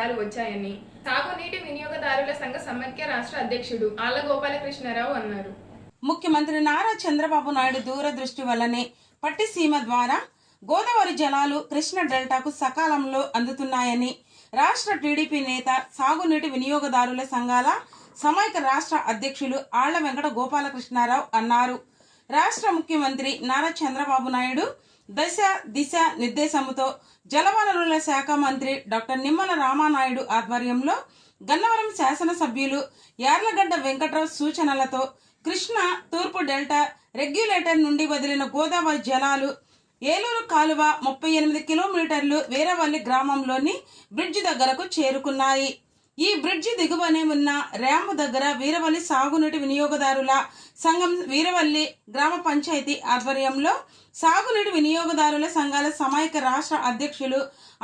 జలాలు వచ్చాయని సాగునీటి వినియోగదారుల సంఘ సమైక్య రాష్ట్ర అధ్యక్షుడు ఆళ్ల గోపాలకృష్ణారావు అన్నారు. ముఖ్యమంత్రి నారా చంద్రబాబు నాయుడు దూరదృష్టి వల్లనే పట్టిసీమ ద్వారా గోదావరి జలాలు కృష్ణ డెల్టాకు సకాలంలో అందుతున్నాయని రాష్ట్ర టీడీపీ నేత సాగునీటి వినియోగదారుల సంఘాల సమైక్య రాష్ట్ర అధ్యక్షులు ఆళ్ల వెంకట గోపాలకృష్ణారావు అన్నారు. రాష్ట్ర ముఖ్యమంత్రి నారా చంద్రబాబు నాయుడు దిశ నిర్దేశంతో జలవనరుల శాఖ మంత్రి డాక్టర్ నిమ్మల రామానాయుడు ఆధ్వర్యంలో గన్నవరం శాసనసభ్యులు యార్లగడ్డ వెంకట్రావు సూచనలతో కృష్ణా తూర్పు డెల్టా రెగ్యులేటర్ నుండి వదిలిన గోదావరి జలాలు ఏలూరు కాలువ 38 కిలోమీటర్లు వీరవల్లి గ్రామంలోని బ్రిడ్జి దగ్గరకు చేరుకున్నాయి. ఈ బ్రిడ్జి దిగువనే ఉన్న ర్యాంపు దగ్గర వీరవల్లి సాగునీటి వినియోగదారుల సంఘం వీరవల్లి గ్రామ పంచాయతీ ఆధ్వర్యంలో సాగునీటి వినియోగదారుల సంఘాల సమైక్య రాష్ట్ర అధ్యక్షులు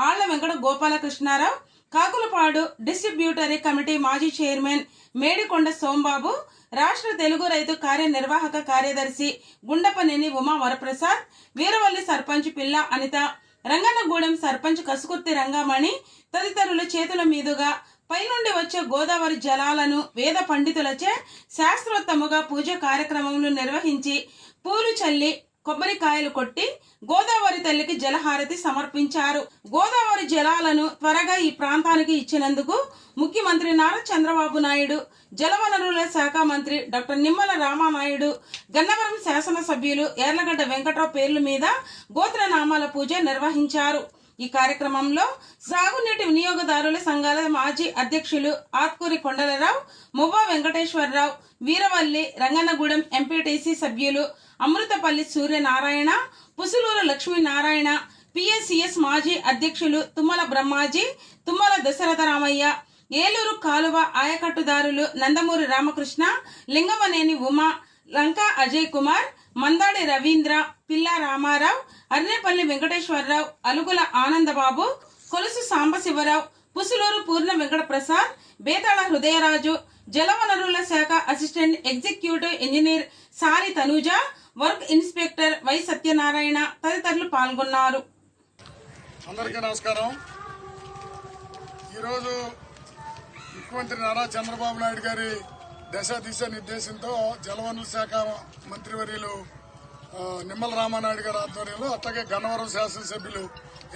ఆళ్ల వెంకట గోపాలకృష్ణారావు, కాకులపాడు డిస్ట్రిబ్యూటరీ కమిటీ మాజీ చైర్మన్ మేడికొండ సోంబాబు, రాష్ట్ర తెలుగు రైతు కార్యనిర్వాహక కార్యదర్శి గుండపనేని ఉమా వరప్రసాద్, వీరవల్లి సర్పంచ్ పిల్ల అనిత, రంగన్నగూడెం సర్పంచ్ కసుకుర్తి రంగమణి తదితరుల చేతుల మీదుగా పైనుండి వచ్చే గోదావరి జలాలను వేద పండితులచే శాస్త్రోత్తముగా పూజ కార్యక్రమములు నిర్వహించి పూలు చల్లి కొబ్బరికాయలు కొట్టి గోదావరి తల్లికి జలహారతి సమర్పించారు. గోదావరి జలాలను త్వరగా ఈ ప్రాంతానికి ఇచ్చినందుకు ముఖ్యమంత్రి నారా చంద్రబాబు నాయుడు, జలవనరుల శాఖ మంత్రి డాక్టర్ నిమ్మల రామానాయుడు, గన్నవరం శాసనసభ్యులు యార్లగడ్డ వెంకట్రావు పేర్ల మీద గోత్రనామాల పూజ నిర్వహించారు. ఈ కార్యక్రమంలో సాగునీటి వినియోగదారుల సంఘాల మాజీ అధ్యక్షులు ఆత్కూరి కొండలరావు, మువ్వ వెంకటేశ్వరరావు, వీరవల్లి రంగన్నగూడెం ఎంపీటీసీ సభ్యులు అమృతపల్లి సూర్యనారాయణ, పుసులూరు లక్ష్మీనారాయణ, పిఎస్సిఎస్ మాజీ అధ్యక్షులు తుమ్మల బ్రహ్మాజీ, తుమ్మల దశరథరామయ్య, ఏలూరు కాలువ ఆయకట్టుదారులు నందమూరి రామకృష్ణ, లింగమనేని ఉమా, లంకా అజయ్ కుమార్, మందాడి రవీంద్ర, పిల్ల రామారావు, అర్నేపల్లి వెంకటేశ్వరరావు, అలుగుల ఆనందబాబు, కొలుసు సాంబశివరావు, పుసులూరు పూర్ణ వెంకట ప్రసాద్, బేతాళ హృదయరాజు, జలవనరుల శాఖ assistant executive engineer Sari Tanuja, work inspector Y Satyanarayana తదితరులు పాల్గొన్నారు. అందరికీ నమస్కారం. ఈరోజు ముఖ్యమంత్రి నారా చంద్రబాబు నాయుడు గారి దిశ నిర్దేశంతో జలవనరుల శాఖ మంత్రివర్యులు నిమ్మల రామానాయుడు గారి ఆధ్వర్యంలో, అట్లాగే గన్నవరం శాసనసభ్యులు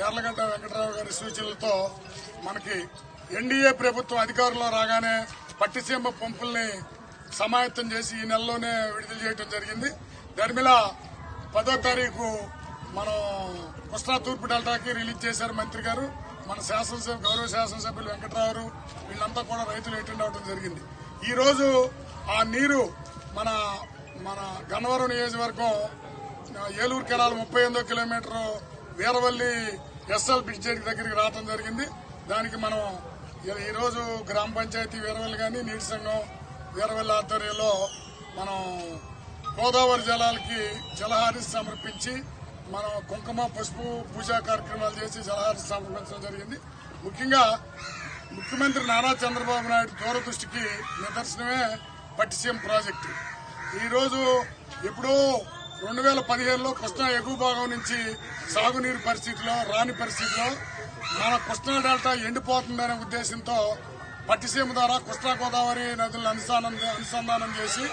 యార్లగడ్డ వెంకటరావు గారి సూచనలతో మనకి ఎన్డీఏ ప్రభుత్వం అధికారంలో రాగానే పట్టిసీమ పంపుల్ని సమాయత్తం చేసి ఈ నెలలోనే విడుదల చేయడం జరిగింది. దాని మీద 10వ తారీఖు మనం కృష్ణా తూర్పు డెల్టాకి రిలీజ్ చేశారు మంత్రి గారు. మన గౌరవ శాసనసభ్యులు వెంకటరావు వీళ్ళంతా కూడా రైతులు అటెండ్ అవడం జరిగింది. ఈ రోజు ఆ నీరు మన గన్నవరం నియోజకవర్గం ఏలూరు కెనాల్ 38వ కిలోమీటర్ వీరవల్లి ఎస్ఎల్ బ్రిడ్జ్ దగ్గరికి రావడం జరిగింది. దానికి మనం ఈరోజు గ్రామ పంచాయతీ వీరవల్లి కానీ నీటి సంఘం వీరవల్లి ఆధ్వర్యంలో మనం గోదావరి జలాలకి జలహారతి సమర్పించి మనం కుంకుమ పసుపు పూజా కార్యక్రమాలు చేసి జలహారతి సమర్పించడం జరిగింది. ముఖ్యంగా ముఖ్యమంత్రి నారా చంద్రబాబు నాయుడు దూరదృష్టికి నిదర్శనమే పట్టిసీమ ప్రాజెక్టు. ఈరోజు ఎప్పుడో 2015లో కృష్ణా ఎగువ భాగం నుంచి సాగునీరు పరిస్థితిలో రాని పరిస్థితిలో మన కృష్ణా డెల్టా ఎండిపోతుందనే ఉద్దేశంతో పట్టిసీమ ద్వారా కృష్ణా గోదావరి నదులను అనుసంధానం చేసి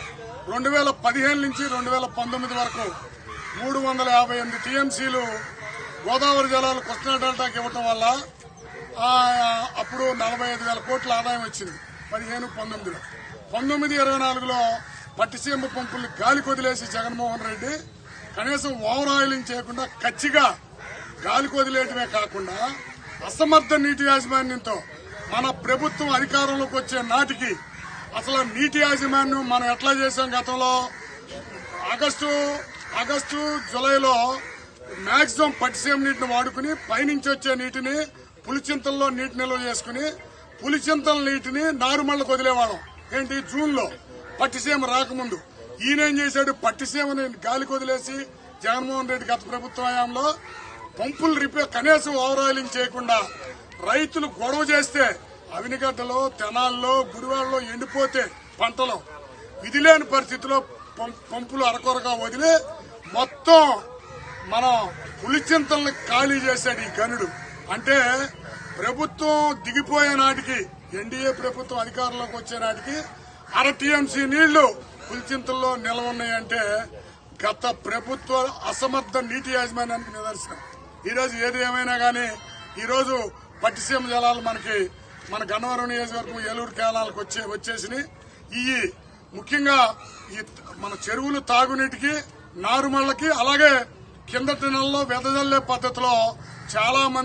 2015 నుంచి 2019 వరకు 358 టీఎంసీలు గోదావరి జలాలు కృష్ణా డెల్టాకి ఇవ్వటం వల్ల అప్పుడు 45,000 కోట్ల ఆదాయం వచ్చింది 15-19లో. 19-24లో పట్టిసీమ పంపుల్ని గాలికి వదిలేసి జగన్మోహన్ రెడ్డి కనీసం ఓవర్ ఆయిలింగ్ చేయకుండా కచ్చిగా గాలికి వదిలేయటమే కాకుండా అసమర్థ నీటి యాజమాన్యంతో మన ప్రభుత్వం అధికారంలోకి వచ్చే నాటికి అసలు నీటి యాజమాన్యం మనం ఎట్లా చేసాం గతంలో ఆగస్టు జూలైలో మాక్సిమం పట్టిసీమ నీటిని వాడుకుని పైనుంచి వచ్చే నీటిని పులిచింతల్లో నీటి నిల్వ చేసుకుని పులిచింతల నీటిని నారుమళ్లకు వదిలేవాళ్ళం. ఏంటి జూన్లో పట్టిసీమ రాకముందు ఈయనేం చేశాడు, పట్టిసీమని గాలికి వదిలేసి జగన్మోహన్ రెడ్డి గత ప్రభుత్వ హయాంలో పంపులు రిపేర్ కనీసం ఓవర్ ఆయిలింగ్ చేయకుండా రైతులు గొడవ చేస్తే అవినిగడ్డలో తెనాల్లో గుడివాడలో ఎండిపోతే పంటలో విధిలేని పరిస్థితిలో పంపులు అరకొరగా వదిలి మొత్తం మన పులిచింతల్ని ఖాళీ చేశాడు ఈ గనుడు. అంటే ప్రభుత్వం దిగిపోయే నాటికి, ఎన్డీఏ ప్రభుత్వం అధికారంలోకి వచ్చే నాటికి అర టీఎంసీ నీళ్లు పులిచింతల్లో నిల్వ ఉన్నాయంటే గత ప్రభుత్వ అసమర్థ నీటి యాజమాన్యానికి నిదర్శనం. ఈరోజు ఏది ఏమైనా కానీ ఈరోజు పట్టిసీమ జలాలు మనకి మన గన్నవరం నియోజకవర్గం ఏలూరు కేనాలకు వచ్చేసినాయి. ఈ ముఖ్యంగా ఈ మన చెరువులు తాగునీటికి, నారుమళ్లకి, అలాగే కిందటి నెలలో వెదజల్లే పద్ధతిలో చాలా మంది